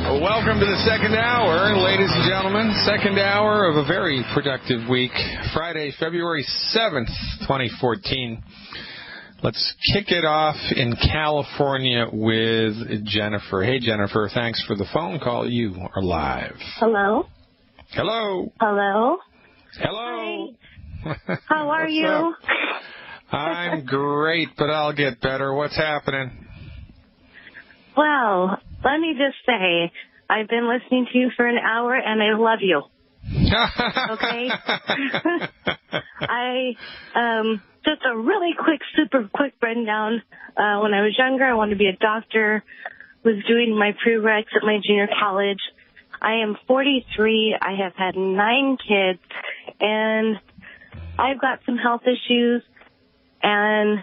Welcome to the second hour, ladies and gentlemen. Second hour of a very productive week. Friday, February 7th, 2014. Let's kick it off in California with Jennifer. Hey, Jennifer, thanks for the phone call. You are live. Hello. Hello. Hello. Hello. Hi. How are you? Up? I'm great, but I'll get better. What's happening? Well, let me just say, I've been listening to you for an hour, and I love you. Okay? Just a really super quick rundown. When I was younger, I wanted to be a doctor, was doing my prereqs at my junior college. I am 43. I have had 9 kids, and I've got some health issues, and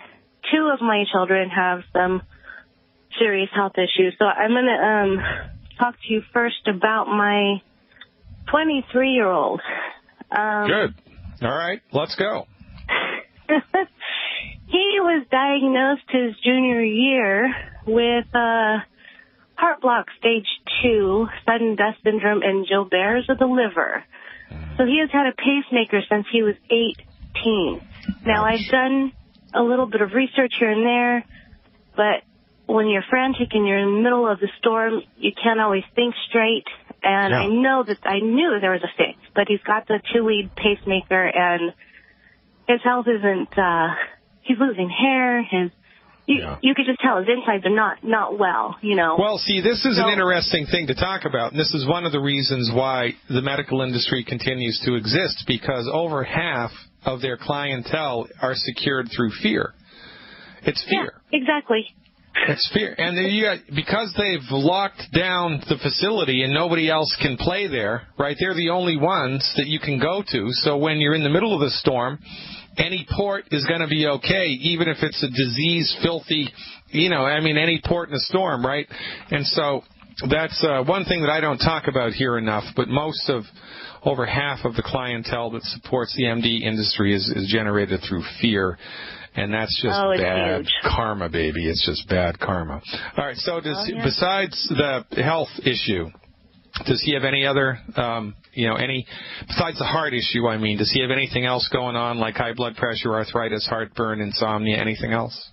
2 of my children have some serious health issues. So I'm going to talk to you first about my 23-year-old. Good. All right, let's go. He was diagnosed his junior year with heart block stage 2, sudden death syndrome, and Gilbert's of the liver. So he has had a pacemaker since he was 18. Now, I've done a little bit of research here and there, but when you're frantic and you're in the middle of the storm, you can't always think straight. And yeah. I knew that there was a fix, but he's got the 2-lead pacemaker, and his health isn't, he's losing hair. You could just tell his insides are not well, you know. Well, see, this is an interesting thing to talk about, and this is one of the reasons why the medical industry continues to exist, because over half of their clientele are secured through fear. It's fear. Yeah, exactly. It's fear. And because they've locked down the facility and nobody else can play there, right, they're the only ones that you can go to. So when you're in the middle of the storm, any port is going to be okay, even if it's a disease, filthy, any port in a storm, right? And so that's one thing that I don't talk about here enough, but over half of the clientele that supports the MD industry is generated through fear. And that's just bad karma, baby. It's just bad karma. All right, so besides the health issue, does he have any other, besides the heart issue, does he have anything else going on, like high blood pressure, arthritis, heartburn, insomnia, anything else?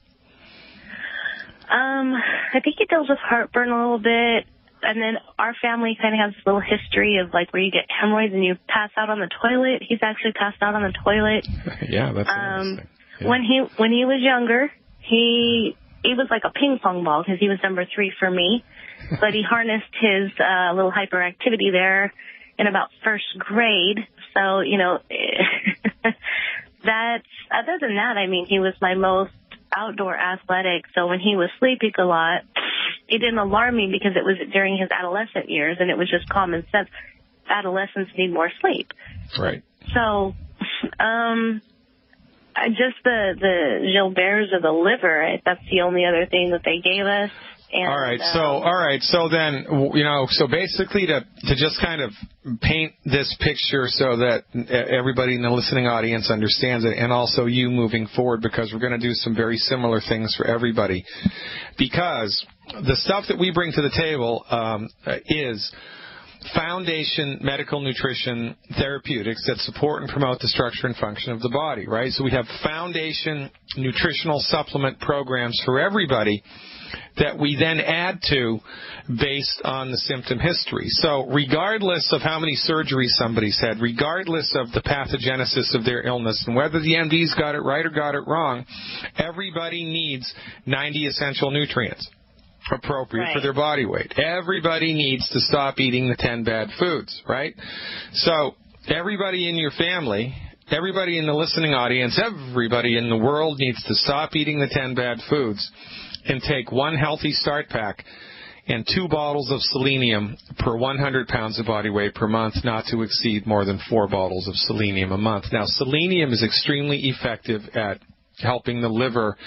I think he deals with heartburn a little bit. And then our family kind of has this little history of, like, where you get hemorrhoids and you pass out on the toilet. He's actually passed out on the toilet. Yeah, that's interesting. Yeah. When he was younger, he was like a ping pong ball because he was number 3 for me. But he harnessed his little hyperactivity there in about first grade. So, that's, other than that, he was my most outdoor athletic. So when he was sleeping a lot, it didn't alarm me because it was during his adolescent years, and it was just common sense. Adolescents need more sleep. Right. So, just the Gilbert's of the liver, that's the only other thing that they gave us. And, all right. So then, so basically to just kind of paint this picture so that everybody in the listening audience understands it, and also you moving forward, because we're going to do some very similar things for everybody. Because the stuff that we bring to the table is foundation medical nutrition therapeutics that support and promote the structure and function of the body, right? So we have foundation nutritional supplement programs for everybody that we then add to based on the symptom history. So regardless of how many surgeries somebody's had, regardless of the pathogenesis of their illness, and whether the MD's got it right or got it wrong, everybody needs 90 essential nutrients appropriate for their body weight. Everybody needs to stop eating the 10 bad foods, right? So everybody in your family, everybody in the listening audience, everybody in the world needs to stop eating the 10 bad foods and take 1 healthy start pack and 2 bottles of selenium per 100 pounds of body weight per month, not to exceed more than 4 bottles of selenium a month. Now, selenium is extremely effective at helping the liver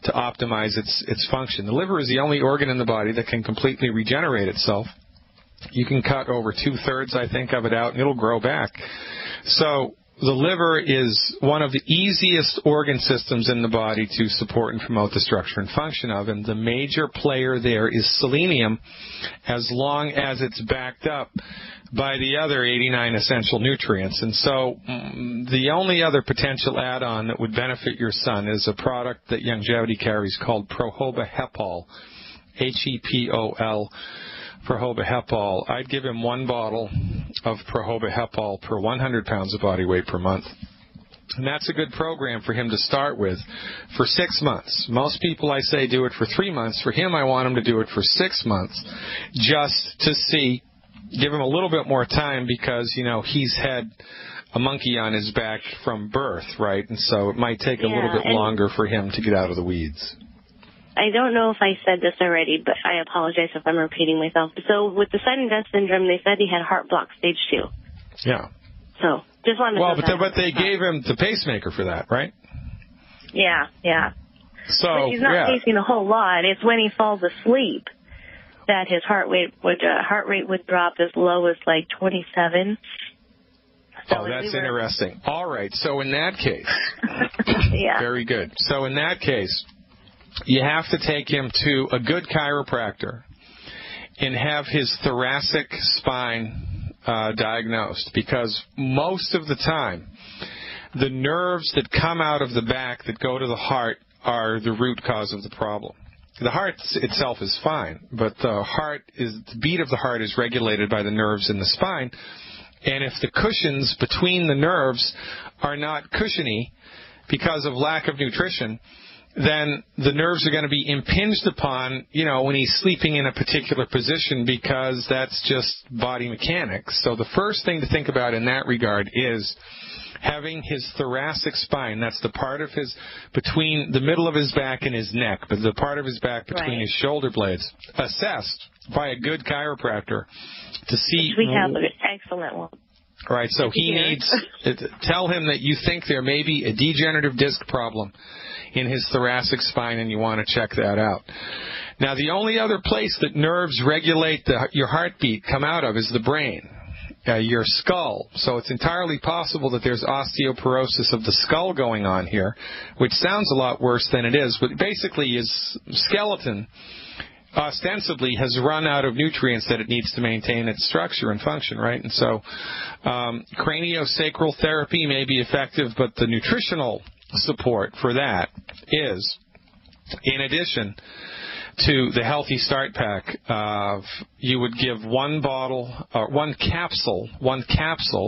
to optimize its function. The liver is the only organ in the body that can completely regenerate itself. You can cut over 2/3, I think, of it out, and it'll grow back. So the liver is one of the easiest organ systems in the body to support and promote the structure and function of, and the major player there is selenium, as long as it's backed up by the other 89 essential nutrients. And so the only other potential add-on that would benefit your son is a product that Longevity carries called Prohoba Hepol, HEPOL, Prohoba Hepol. I'd give him 1 bottle of Prohoba Hepol per 100 pounds of body weight per month. And that's a good program for him to start with for 6 months. Most people, I say, do it for 3 months. For him, I want him to do it for 6 months just to see, give him a little bit more time because, you know, he's had a monkey on his back from birth, right? And so it might take a little bit longer for him to get out of the weeds. I don't know if I said this already, but I apologize if I'm repeating myself. So with the sudden death syndrome, they said he had heart block stage 2. Yeah. So just wanted to but they gave him the pacemaker for that, right? Yeah. So but he's not pacing a whole lot. It's when he falls asleep that his heart rate would drop as low as like 27. So that's interesting. All right. So in that case, very good. So in that case, you have to take him to a good chiropractor and have his thoracic spine diagnosed, because most of the time the nerves that come out of the back that go to the heart are the root cause of the problem. The heart itself is fine, but the beat of the heart is regulated by the nerves in the spine, and if the cushions between the nerves are not cushiony because of lack of nutrition, then the nerves are going to be impinged upon, you know, when he's sleeping in a particular position, because that's just body mechanics. So the first thing to think about in that regard is having his thoracic spine, that's the part of between the middle of his back and his neck, but the part of his back between his shoulder blades, assessed by a good chiropractor to see. We have an excellent one. Right, so he needs to tell him that you think there may be a degenerative disc problem in his thoracic spine, and you want to check that out. Now, the only other place that nerves regulate your heartbeat come out of is the brain, your skull. So it's entirely possible that there's osteoporosis of the skull going on here, which sounds a lot worse than it is, but basically his skeleton ostensibly has run out of nutrients that it needs to maintain its structure and function, right? And so craniosacral therapy may be effective, but the nutritional support for that is, in addition to the Healthy Start Pack, you would give 1 capsule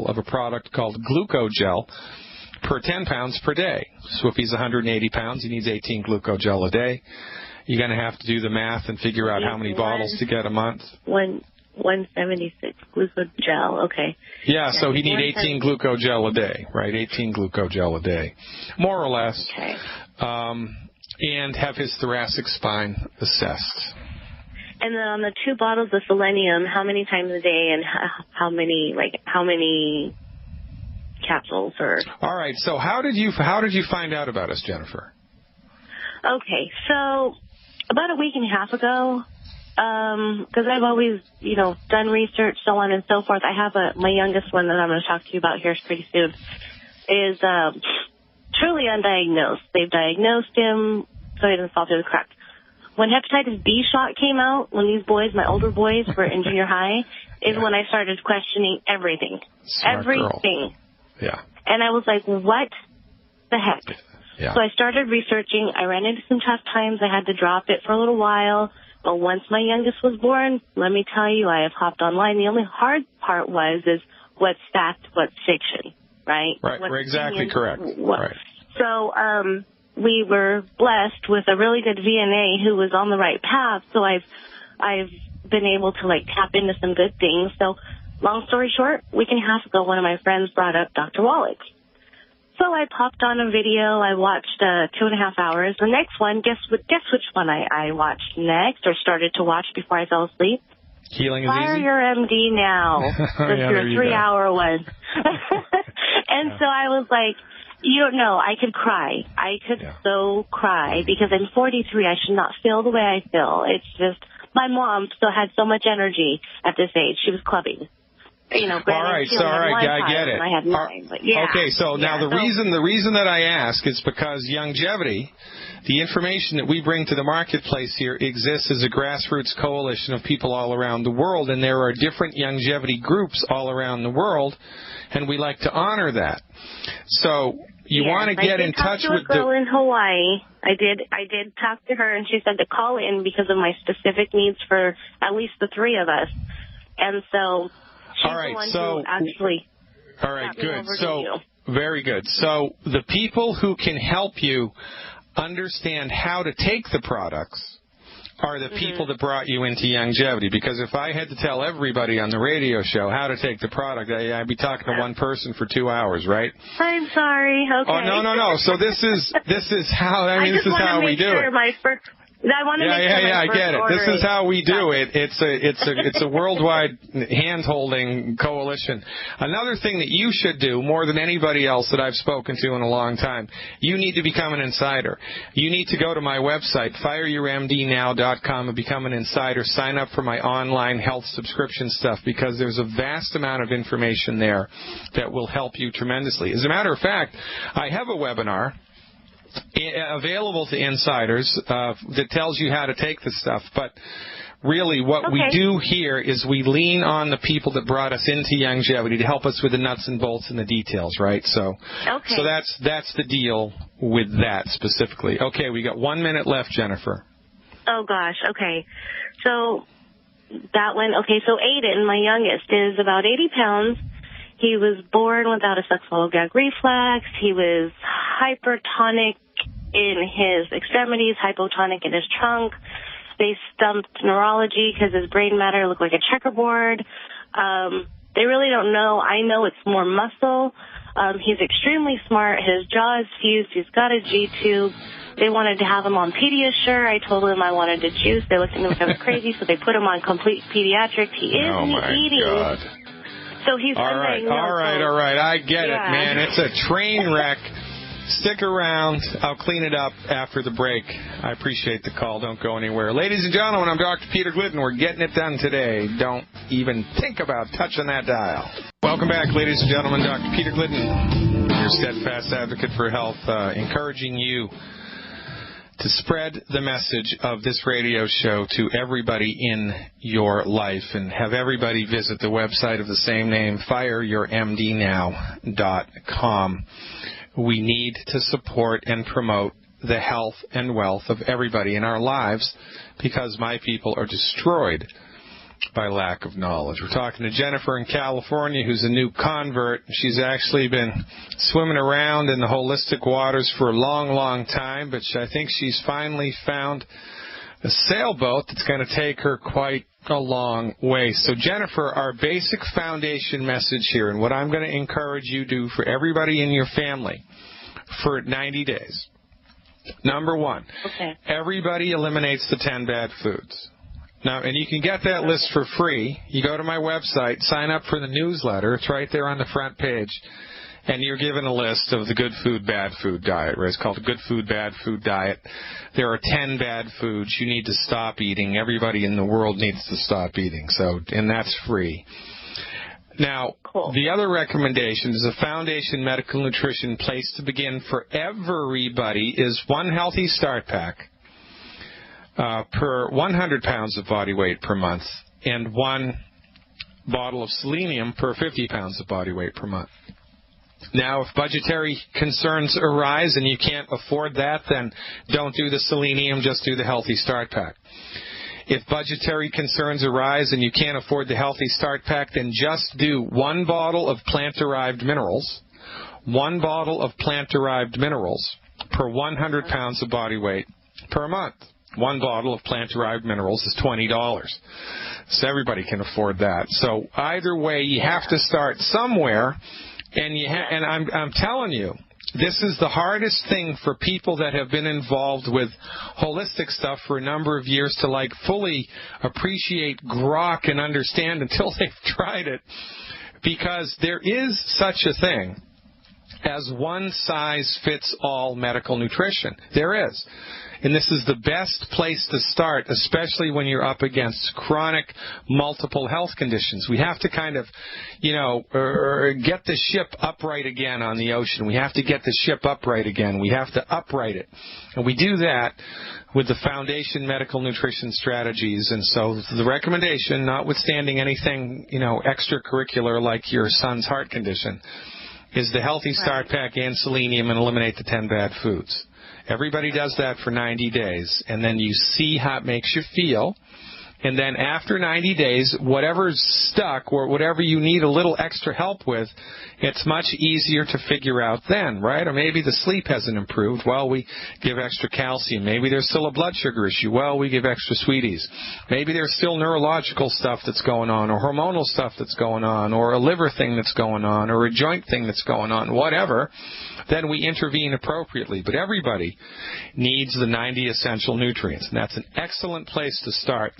of a product called Glucogel per 10 pounds per day. So if he's 180 pounds, he needs 18 Glucogel a day. You're going to have to do the math and figure out how many bottles to get a month. 176 Glucogel, okay. Yeah, so he need 18 Glucogel a day, right? 18 Glucogel a day, more or less. Okay. And have his thoracic spine assessed. And then on the 2 bottles of selenium, how many times a day, and how many capsules? Or? All right. So how did you find out about us, Jennifer? Okay, so about a week and a half ago, because I've always, done research, so on and so forth. I have my youngest one that I'm going to talk to you about here pretty soon, is truly undiagnosed. They've diagnosed him, so he doesn't fall through the cracks. When hepatitis B shot came out, when these boys, my older boys, were in junior high, is when I started questioning everything. Smart everything. Girl. Yeah. And I was like, what the heck? Yeah. So I started researching. I ran into some tough times. I had to drop it for a little while. But once my youngest was born, let me tell you, I have hopped online. The only hard part is what's fact, what's fiction, right? Right. We're exactly correct. Right. So we were blessed with a really good VNA who was on the right path. So I've been able to tap into some good things. So long story short, a week and a half ago, one of my friends brought up Dr. Wallach. So I popped on a video. I watched 2.5 hours. The next one, guess which one I watched next, or started to watch before I fell asleep? Healing is Fire Easy? Your MD Now. That's your 3-hour one. And so I was like, you don't know, I could cry. I could so cry, because I'm 43. I should not feel the way I feel. It's just, my mom still had so much energy at this age. She was clubbing. All right, so I get it. I had 9, but yeah. Okay, so now the reason that I ask is because longevity, the information that we bring to the marketplace here exists as a grassroots coalition of people all around the world, and there are different longevity groups all around the world, and we like to honor that. So you want to get in touch with a girl in Hawaii. I did talk to her, and she said to call in because of my specific needs for at least the 3 of us. And so she's the one who actually got me over to you. Very good. So the people who can help you understand how to take the products are the people that brought you into longevity. Because if I had to tell everybody on the radio show how to take the product, I'd be talking to one person for 2 hours, right? I'm sorry. Okay. Oh, no. So this is how this is how we do it. I want to make sure I get it. This is how we do it. It's a worldwide hand-holding coalition. Another thing that you should do more than anybody else that I've spoken to in a long time, you need to become an insider. You need to go to my website, fireyourmdnow.com, and become an insider. Sign up for my online health subscription stuff because there's a vast amount of information there that will help you tremendously. As a matter of fact, I have a webinar available to insiders that tells you how to take the stuff. But really what we do here is we lean on the people that brought us into longevity to help us with the nuts and bolts and the details, right? So that's the deal with that specifically. Okay, we got 1 minute left, Jennifer. Oh, gosh. Okay. So that one, so Aiden, my youngest, is about 80 pounds. He was born without a sexual gag reflex. He was hypertonic in his extremities, hypotonic in his trunk. They stumped neurology because his brain matter looked like a checkerboard. They really don't know. I know it's more muscle. He's extremely smart. His jaw is fused. He's got a G-tube. They wanted to have him on Pediasure. I told them I wanted to juice. They looked at me like I was crazy, so they put him on complete pediatrics. He is eating. God. So he's all right. I get it, man. It's a train wreck. Stick around. I'll clean it up after the break. I appreciate the call. Don't go anywhere. Ladies and gentlemen, I'm Dr. Peter Glidden. We're getting it done today. Don't even think about touching that dial. Welcome back, ladies and gentlemen. Dr. Peter Glidden, your steadfast advocate for health, encouraging you to spread the message of this radio show to everybody in your life and have everybody visit the website of the same name, fireyourmdnow.com. We need to support and promote the health and wealth of everybody in our lives because my people are destroyed by lack of knowledge. We're talking to Jennifer in California, who's a new convert. She's actually been swimming around in the holistic waters for a long, long time, but I think she's finally found a sailboat that's going to take her quite a long way. So, Jennifer, our basic foundation message here, and what I'm going to encourage you to do for everybody in your family for 90 days. Number 1, everybody eliminates the 10 bad foods. Now, and you can get that list for free. You go to my website, sign up for the newsletter. It's right there on the front page. And you're given a list of the good food, bad food diet, right? It's called the good food, bad food diet. There are 10 bad foods you need to stop eating. Everybody in the world needs to stop eating. So, and that's free. Now, the other recommendation is a Foundation Medical Nutrition place to begin for everybody is one healthy start pack. Per 100 pounds of body weight per month and 1 bottle of selenium per 50 pounds of body weight per month. Now, if budgetary concerns arise and you can't afford that, then don't do the selenium, just do the Healthy Start Pack. If budgetary concerns arise and you can't afford the Healthy Start Pack, then just do 1 bottle of plant-derived minerals, 1 bottle of plant-derived minerals per 100 pounds of body weight per month. 1 bottle of plant-derived minerals is $20. So everybody can afford that. So either way, you have to start somewhere, and I'm telling you, this is the hardest thing for people that have been involved with holistic stuff for a number of years to fully appreciate grok and understand until they've tried it, because there is such a thing as one-size-fits-all medical nutrition. There is. And this is the best place to start, especially when you're up against chronic multiple health conditions. We have to kind of, get the ship upright again on the ocean. We have to get the ship upright again. We have to upright it. And we do that with the Foundation Medical Nutrition Strategies. And so the recommendation, notwithstanding anything, extracurricular like your son's heart condition, is the Healthy Start Pack and selenium and eliminate the 10 bad foods. Everybody does that for 90 days, and then you see how it makes you feel. And then after 90 days, whatever's stuck or whatever you need a little extra help with, it's much easier to figure out then, right? Or maybe the sleep hasn't improved. Well, we give extra calcium. Maybe there's still a blood sugar issue. Well, we give extra sweeties. Maybe there's still neurological stuff that's going on, or hormonal stuff that's going on, or a liver thing that's going on, or a joint thing that's going on, whatever. Then we intervene appropriately. But everybody needs the 90 essential nutrients, and that's an excellent place to start,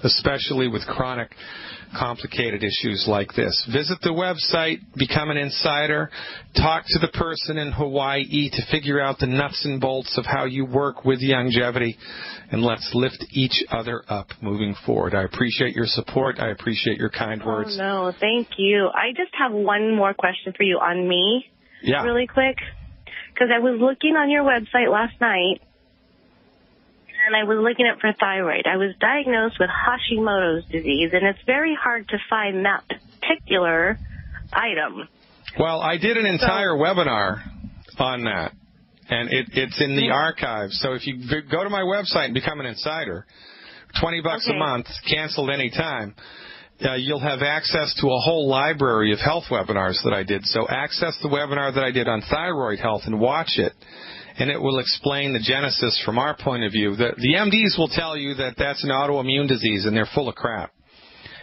especially with chronic, complicated issues like this. Visit the website, become an insider, talk to the person in Hawaii to figure out the nuts and bolts of how you work with longevity, and let's lift each other up moving forward. I appreciate your support. I appreciate your kind words. Oh, no, thank you. I just have one more question for you on me, really quick, because I was looking on your website last night, and I was looking up for thyroid. I was diagnosed with Hashimoto's disease, and it's very hard to find that particular item. Well, I did an entire webinar on that, and it's in the archives. So if you go to my website and become an insider, $20 a month, canceled any time, you'll have access to a whole library of health webinars that I did. So access the webinar that I did on thyroid health and watch it. And it will explain the genesis from our point of view. The MDs will tell you that that's an autoimmune disease, and they're full of crap.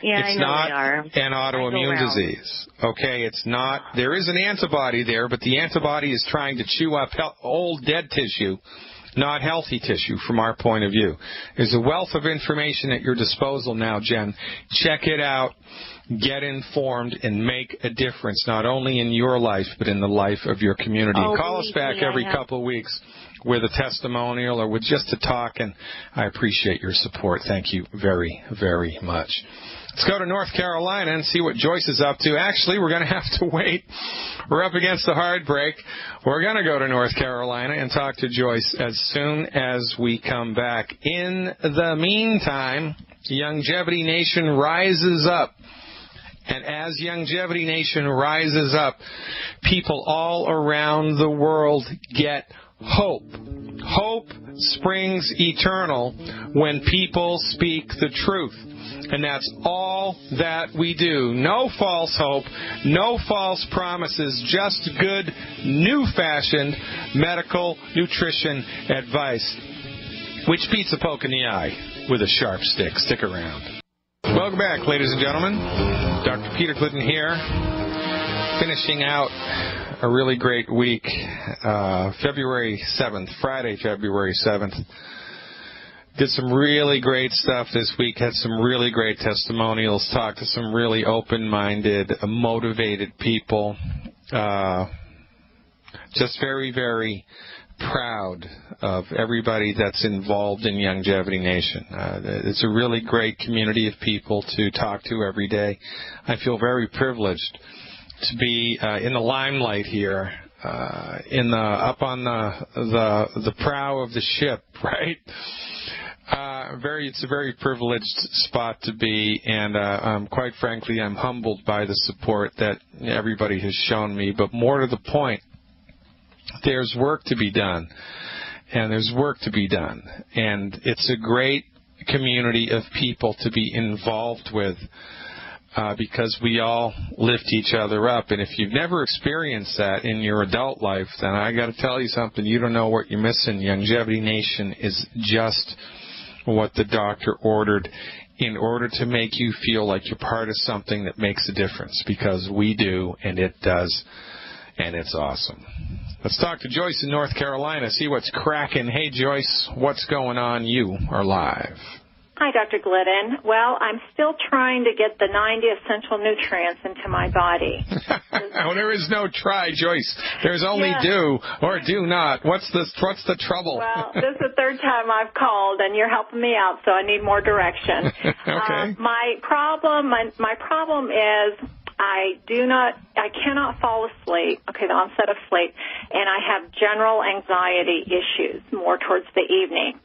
Yeah, it's I know not they are. an autoimmune disease. Okay, it's not. There is an antibody there, but the antibody is trying to chew up old dead tissue, not healthy tissue from our point of view. There's a wealth of information at your disposal now, Jen. Check it out. Get informed and make a difference, not only in your life, but in the life of your community. Call us back every couple of weeks with a testimonial or with just a talk, and I appreciate your support. Thank you very, very much. Let's go to North Carolina and see what Joyce is up to. Actually, we're going to have to wait. We're up against the hard break. We're going to go to North Carolina and talk to Joyce as soon as we come back. In the meantime, Longevity Nation rises up. And as Longevity Nation rises up, people all around the world get hope. Hope springs eternal when people speak the truth. And that's all that we do. No false hope, no false promises, just good, new-fashioned medical nutrition advice, which beats a poke in the eye with a sharp stick. Stick around. Welcome back, ladies and gentlemen. Dr. Peter Glidden here, finishing out a really great week, February 7th, Friday, February 7th. Did some really great stuff this week, had some really great testimonials, talked to some really open-minded, motivated people. Just very, very proud of everybody that's involved in Longevity Nation. It's a really great community of people to talk to every day. I feel very privileged to be in the limelight here, up on the prow of the ship, right? It's a very privileged spot to be, and quite frankly, I'm humbled by the support that everybody has shown me. But more to the point, there's work to be done, and there's work to be done, and it's a great community of people to be involved with, because we all lift each other up. And if you've never experienced that in your adult life, then I got to tell you something. You don't know what you're missing. Longevity Nation is just what the doctor ordered in order to make you feel like you're part of something that makes a difference, because we do, and it does, and it's awesome. Let's talk to Joyce in North Carolina, see what's cracking. Hey, Joyce, what's going on? You are live. Hi, Dr. Glidden. Well, I'm still trying to get the 90 essential nutrients into my body. Oh, there is no try, Joyce. There's only do or do not. What's the trouble? Well, this is the third time I've called, and you're helping me out, so I need more direction. Okay. My problem is I cannot fall asleep, the onset of sleep, and I have general anxiety issues more towards the evening.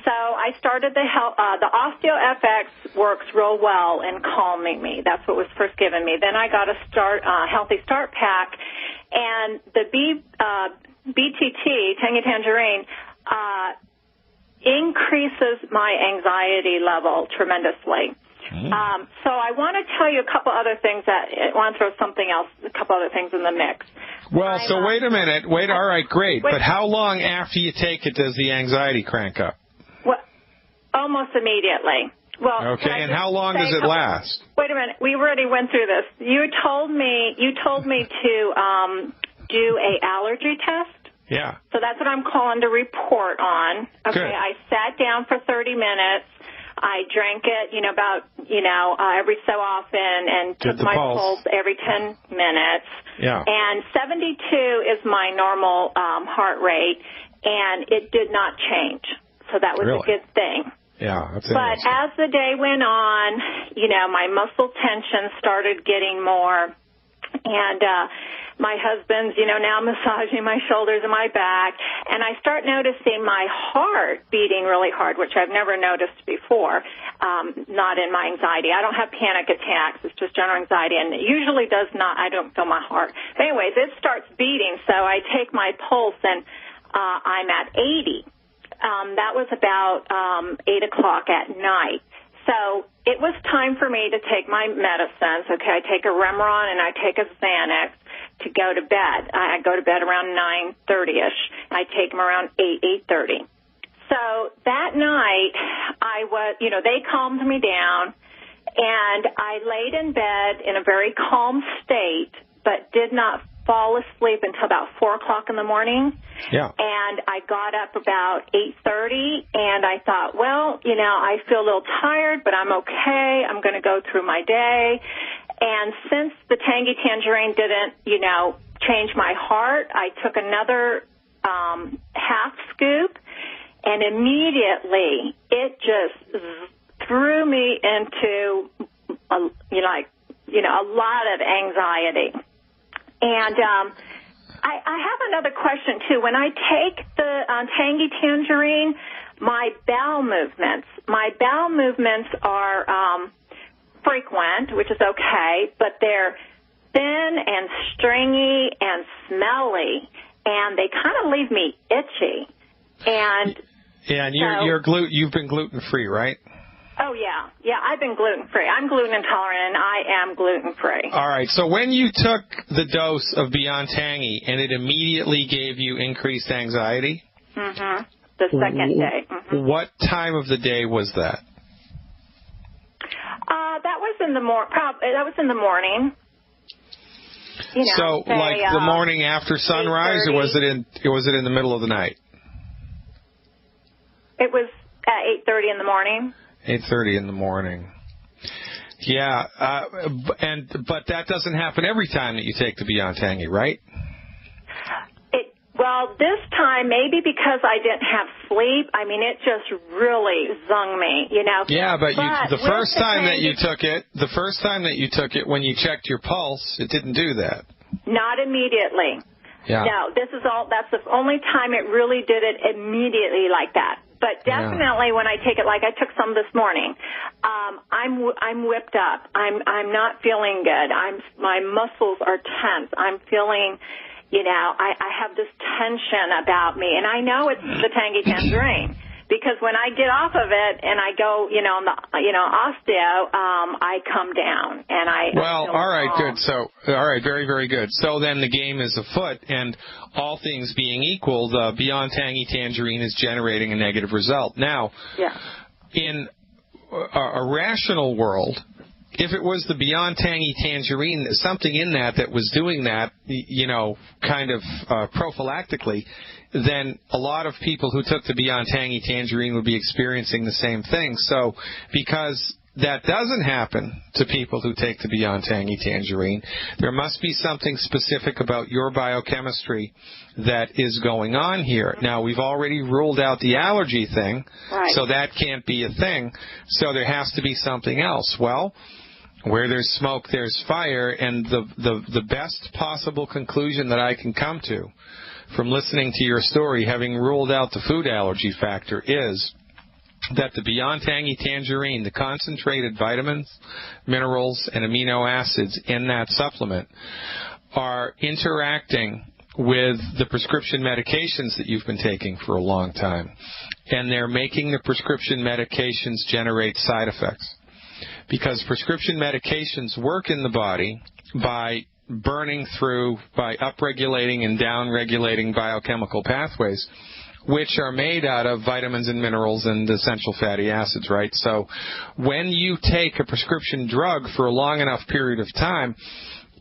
So I started the OsteoFX works real well in calming me. That's what was first given me. Then I got a Healthy Start Pack, and the BTT, Tangy Tangerine, increases my anxiety level tremendously. So I want to tell you a couple other things I want to throw a couple other things in the mix. Well, so wait a minute. All right, great. But how long after you take it does the anxiety crank up? Well, almost immediately. Well, okay, and how long does it last? Wait a minute. We already went through this. You told me to do a allergy test. Yeah. So that's what I'm calling to report on. Okay, good. I sat down for 30 minutes. I drank it, every so often, and took my pulse every 10 minutes. Yeah. And 72 is my normal heart rate, and it did not change. So that was a good thing. Yeah, that's But as the day went on, my muscle tension started getting more, and my husband's, now massaging my shoulders and my back, and I start noticing my heart beating really hard, which I've never noticed before, not in my anxiety. I don't have panic attacks. It's just general anxiety, and it usually I don't feel my heart. But anyways, it starts beating, so I take my pulse, and I'm at 80. That was about 8 o'clock at night. So it was time for me to take my medicines. Okay, I take a Remeron and I take a Xanax to go to bed. I go to bed around 9:30ish. I take them around 8:30. So that night, they calmed me down, and I laid in bed in a very calm state, but did not fall asleep until about 4 o'clock in the morning. Yeah. And I got up about 8:30, and I thought, well, I feel a little tired, but I'm okay. I'm going to go through my day. And since the Tangy Tangerine didn't, change my heart, I took another half scoop, and immediately it just threw me into a lot of anxiety. And I have another question, too. When I take the Tangy Tangerine, my bowel movements are frequent, which is okay, but they're thin and stringy and smelly, and they kind of leave me itchy. And you've been gluten-free, right? Oh, yeah. Yeah, I've been gluten-free. I'm gluten intolerant, and I am gluten-free. All right. So when you took the dose of Beyond Tangy and it immediately gave you increased anxiety? Mm-hmm. The second day. Mm-hmm. What time of the day was that? That was in the morning. So, like the morning after sunrise, or was it in the middle of the night? It was at 8:30 in the morning. 8:30 in the morning. Yeah, but that doesn't happen every time that you take the Beyond Tangy, right? Well, this time, maybe because I didn't have sleep, it just really zung me, Yeah, but the first time that you took it, when you checked your pulse, it didn't do that. Not immediately. Yeah. No, that's the only time it really did it immediately like that. But definitely when I take it, like I took some this morning, I'm whipped up. I'm not feeling good. My muscles are tense. I'm feeling, I have this tension about me, and I know it's the Tangy Tangerine because when I get off of it and I go, on the, osteo, I come down and I. Well, all right, good. So, all right, very, very good. So then the game is afoot, and all things being equal, the Beyond Tangy Tangerine is generating a negative result. Now, in a rational world, if it was the Beyond Tangy Tangerine, something in that was doing that, kind of prophylactically, then a lot of people who took the Beyond Tangy Tangerine would be experiencing the same thing. So because that doesn't happen to people who take the Beyond Tangy Tangerine, there must be something specific about your biochemistry that is going on here. Now, we've already ruled out the allergy thing, right, so that can't be a thing. So there has to be something else. Well, where there's smoke, there's fire, and the best possible conclusion that I can come to from listening to your story, having ruled out the food allergy factor, is that the Beyond Tangy Tangerine, the concentrated vitamins, minerals, and amino acids in that supplement are interacting with the prescription medications that you've been taking for a long time. And they're making the prescription medications generate side effects. Because prescription medications work in the body by burning through, by upregulating and downregulating biochemical pathways, which are made out of vitamins and minerals and essential fatty acids, right? So when you take a prescription drug for a long enough period of time,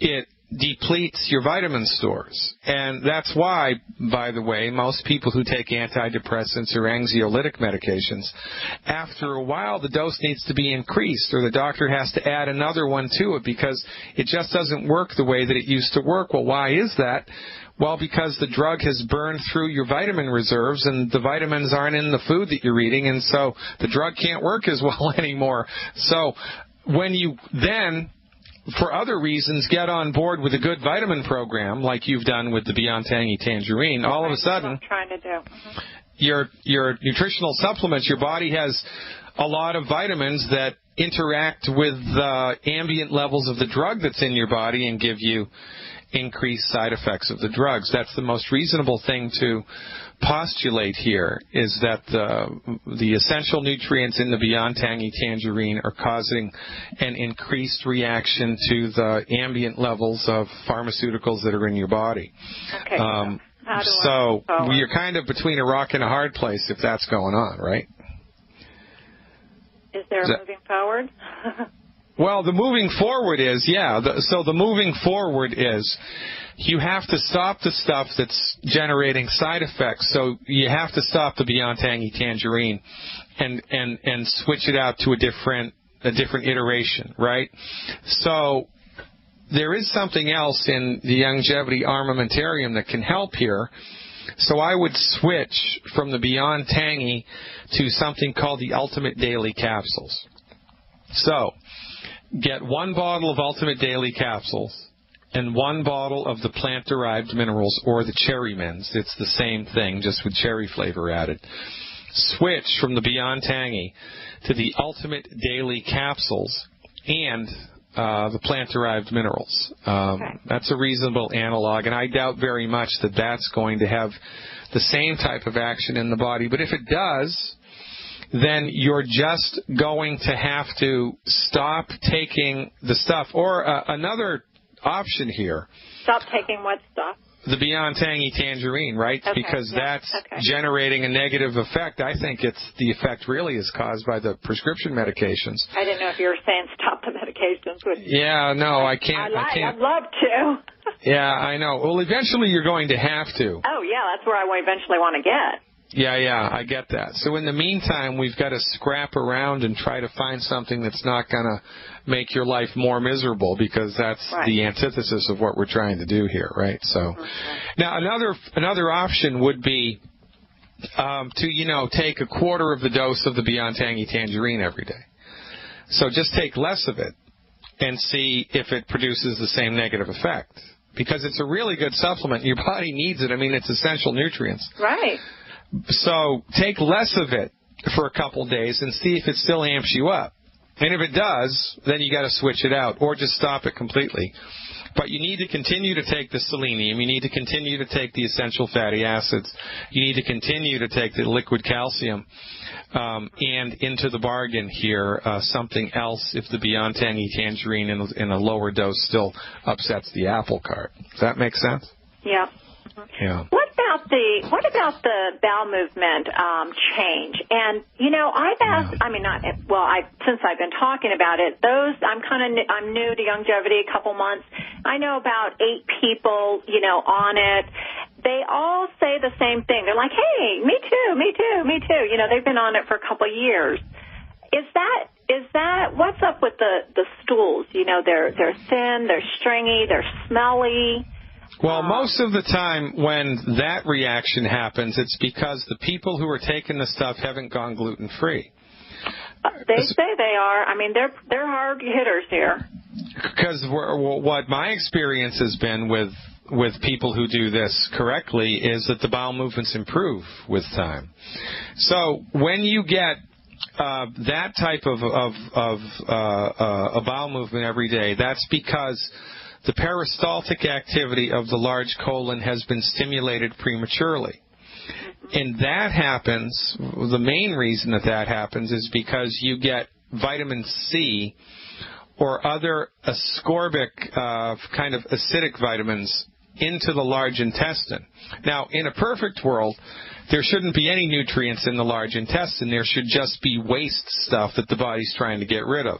it depletes your vitamin stores. And that's why, by the way, most people who take antidepressants or anxiolytic medications, after a while the dose needs to be increased, or the doctor has to add another one to it because it just doesn't work the way that it used to work. Well, why is that? Well, because the drug has burned through your vitamin reserves, and the vitamins aren't in the food that you're eating, and so the drug can't work as well anymore. So when you then, for other reasons, get on board with a good vitamin program, like you've done with the Beyond Tangy Tangerine, all of a sudden, I'm trying to do. your nutritional supplements, your body has a lot of vitamins that interact with the ambient levels of the drug that's in your body and give you increased side effects of the drugs. That's the most reasonable thing to postulate here, is that the essential nutrients in the Beyond Tangy Tangerine are causing an increased reaction to the ambient levels of pharmaceuticals that are in your body. Okay. So you're kind of between a rock and a hard place if that's going on, right? Is there a moving forward? Well, the moving forward is, the moving forward is you have to stop the stuff that's generating side effects. So you have to stop the Beyond Tangy Tangerine and switch it out to a different iteration, right? So there is something else in the longevity armamentarium that can help here. So I would switch from the Beyond Tangy to something called the Ultimate Daily Capsules. So get 1 bottle of Ultimate Daily Capsules and 1 bottle of the plant-derived minerals, or the Cherry Mints. It's the same thing, just with cherry flavor added. Switch from the Beyond Tangy to the Ultimate Daily Capsules and the plant-derived minerals. That's a reasonable analog, and I doubt very much that that's going to have the same type of action in the body. But if it does, then you're just going to have to stop taking the stuff. Or another option here. Stop taking what stuff? The Beyond Tangy Tangerine, right? Okay, because that's generating a negative effect. I think the effect really is caused by the prescription medications. I didn't know if you were saying stop the medications. Yeah, no, I can't. I'd love to. Yeah, I know. Well, eventually you're going to have to. Oh, yeah, that's where I eventually want to get. Yeah, I get that. So in the meantime, we've got to scrap around and try to find something that's not going to make your life more miserable, because that's the antithesis of what we're trying to do here, right? So now another option would be to take a quarter of the dose of the Beyond Tangy Tangerine every day. So just take less of it and see if it produces the same negative effect, because it's a really good supplement. Your body needs it. I mean, it's essential nutrients. Right. So take less of it for a couple days and see if it still amps you up. And if it does, then you got to switch it out or just stop it completely. But you need to continue to take the selenium. You need to continue to take the essential fatty acids. You need to continue to take the liquid calcium. And into the bargain here, something else if the Beyond Tangy Tangerine in a lower dose still upsets the apple cart. Does that make sense? Yeah. Yeah. What about the bowel movement change? And I've asked. I mean, since I've been talking about it, I'm new to longevity, a couple months, I know about 8 people, on it. They all say the same thing. They're like, hey, me too, me too, me too. They've been on it for a couple of years. Is that what's up with the stools? They're thin, they're stringy, they're smelly. Well, most of the time when that reaction happens, it's because the people who are taking the stuff haven't gone gluten-free. They say they are. I mean, they're hard hitters here. Because what my experience has been with people who do this correctly is that the bowel movements improve with time. So when you get that type of a bowel movement every day, that's because the peristaltic activity of the large colon has been stimulated prematurely. And that happens, the main reason that happens is because you get vitamin C or other ascorbic kind of acidic vitamins into the large intestine. Now, in a perfect world, there shouldn't be any nutrients in the large intestine. There should just be waste stuff that the body's trying to get rid of.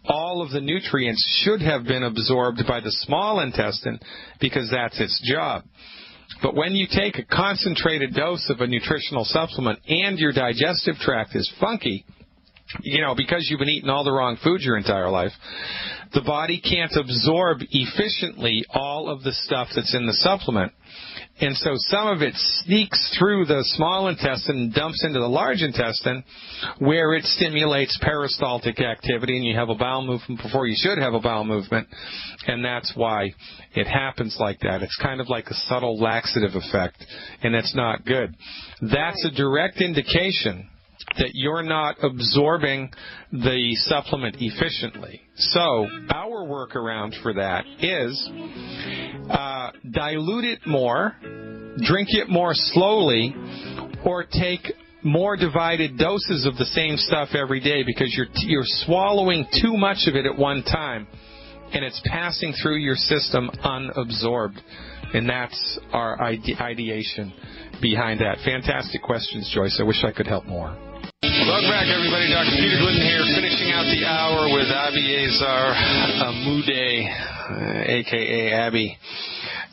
All of the nutrients should have been absorbed by the small intestine because that's its job. But when you take a concentrated dose of a nutritional supplement and your digestive tract is funky, because you've been eating all the wrong food your entire life, the body can't absorb efficiently all of the stuff that's in the supplement. And so some of it sneaks through the small intestine and dumps into the large intestine where it stimulates peristaltic activity, and you have a bowel movement before you should have a bowel movement, and that's why it happens like that. It's kind of like a subtle laxative effect, and it's not good. That's a direct indication that you're not absorbing the supplement efficiently. So our workaround for that is dilute it more, drink it more slowly, or take more divided doses of the same stuff every day, because you're swallowing too much of it at one time, and it's passing through your system unabsorbed. And that's our ideation behind that. Fantastic questions, Joyce. I wish I could help more. Welcome back, everybody. Dr. Peter Glidden here, finishing out the hour with Abiezar Amude, a.k.a. Abby.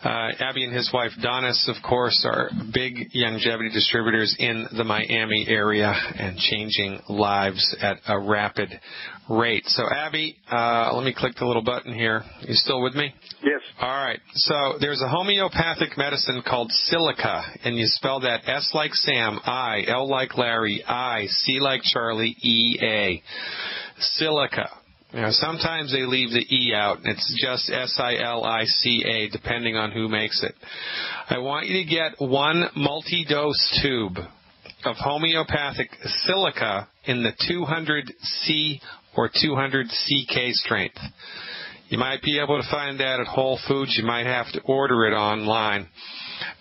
Abby and his wife, Donis, of course, are big longevity distributors in the Miami area and changing lives at a rapid rate. So, Abby, let me click the little button here. You still with me? Yes. All right. So there's a homeopathic medicine called silica, and you spell that S like Sam, I, L like Larry, I, C like Charlie, E-A. Silica. Sometimes they leave the E out, and it's just S-I-L-I-C-A, depending on who makes it. I want you to get one multi-dose tube of homeopathic silica in the 200C or 200CK strength. You might be able to find that at Whole Foods. You might have to order it online.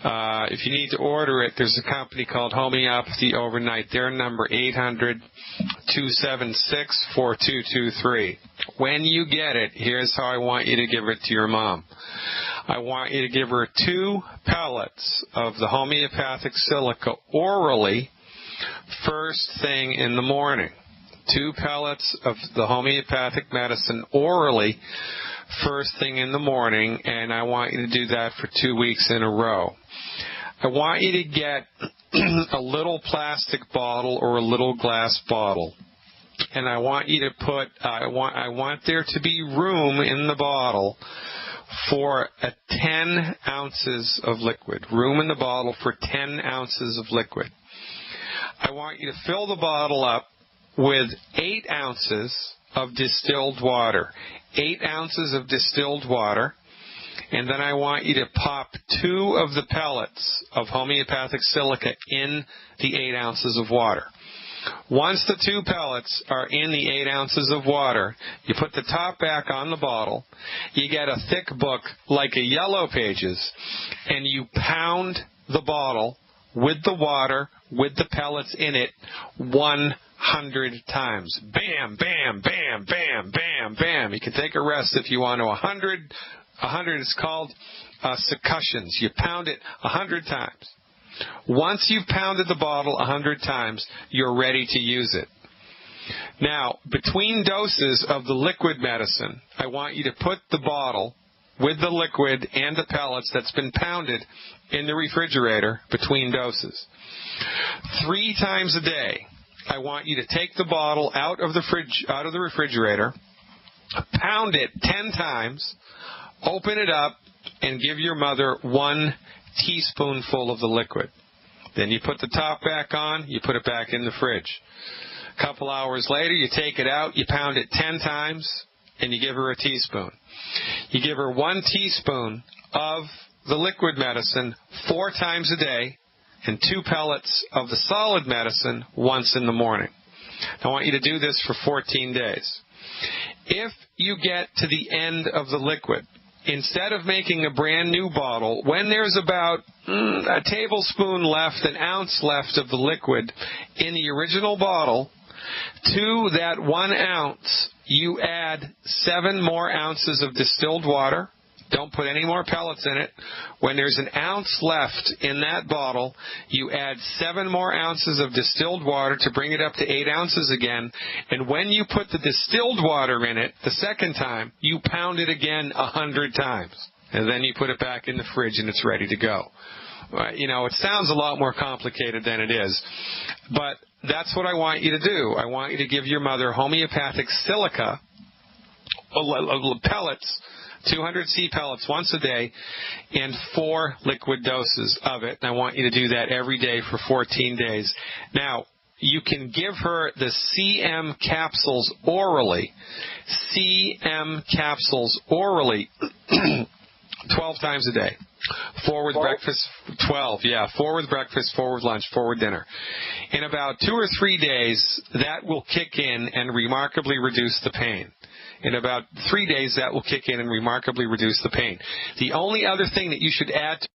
If you need to order it, there's a company called Homeopathy Overnight. Their number, 800-276-4223. When you get it, here's how I want you to give it to your mom. I want you to give her 2 pellets of the homeopathic silica orally first thing in the morning. 2 pellets of the homeopathic medicine orally first thing in the morning, and I want you to do that for 2 weeks in a row. I want you to get a little plastic bottle or a little glass bottle, and I want you to put, I want there to be room in the bottle for 10 ounces of liquid. Room in the bottle for 10 ounces of liquid. I want you to fill the bottle up with 8 ounces of distilled water. 8 ounces of distilled water. And then I want you to pop 2 of the pellets of homeopathic silica in the 8 ounces of water. Once the 2 pellets are in the 8 ounces of water, you put the top back on the bottle, you get a thick book like a Yellow Pages, and you pound the bottle with the water, with the pellets in it, 100 times. Bam, bam, bam, bam, bam, bam. You can take a rest if you want to. 100 is called succussions. You pound it 100 times. Once you've pounded the bottle 100 times, you're ready to use it. Now, between doses of the liquid medicine, I want you to put the bottle with the liquid and the pellets that's been pounded in the refrigerator between doses. 3 times a day, I want you to take the bottle out of the refrigerator, pound it 10 times, open it up, and give your mother 1 teaspoonful of the liquid. Then you put the top back on, you put it back in the fridge. A couple hours later, you take it out, you pound it 10 times, and you give her a teaspoon. You give her 1 teaspoon of the liquid medicine 4 times a day, and 2 pellets of the solid medicine once in the morning. I want you to do this for 14 days. If you get to the end of the liquid, instead of making a brand new bottle, when there's about a tablespoon left, an ounce left of the liquid in the original bottle, to that 1 ounce, you add 7 more ounces of distilled water. Don't put any more pellets in it. When there's an ounce left in that bottle, you add 7 more ounces of distilled water to bring it up to 8 ounces again. And when you put the distilled water in it the second time, you pound it again 100 times. And then you put it back in the fridge and it's ready to go. It sounds a lot more complicated than it is. But that's what I want you to do. I want you to give your mother homeopathic silica pellets, 200 C pellets once a day, and 4 liquid doses of it. And I want you to do that every day for 14 days. Now, you can give her the CM capsules orally. CM capsules orally 12 times a day. 4 with breakfast, 12, 4 with breakfast, 4 with lunch, 4 with dinner. In about 2 or 3 days, that will kick in and remarkably reduce the pain. In about 3 days, that will kick in and remarkably reduce the pain. The only other thing that you should add to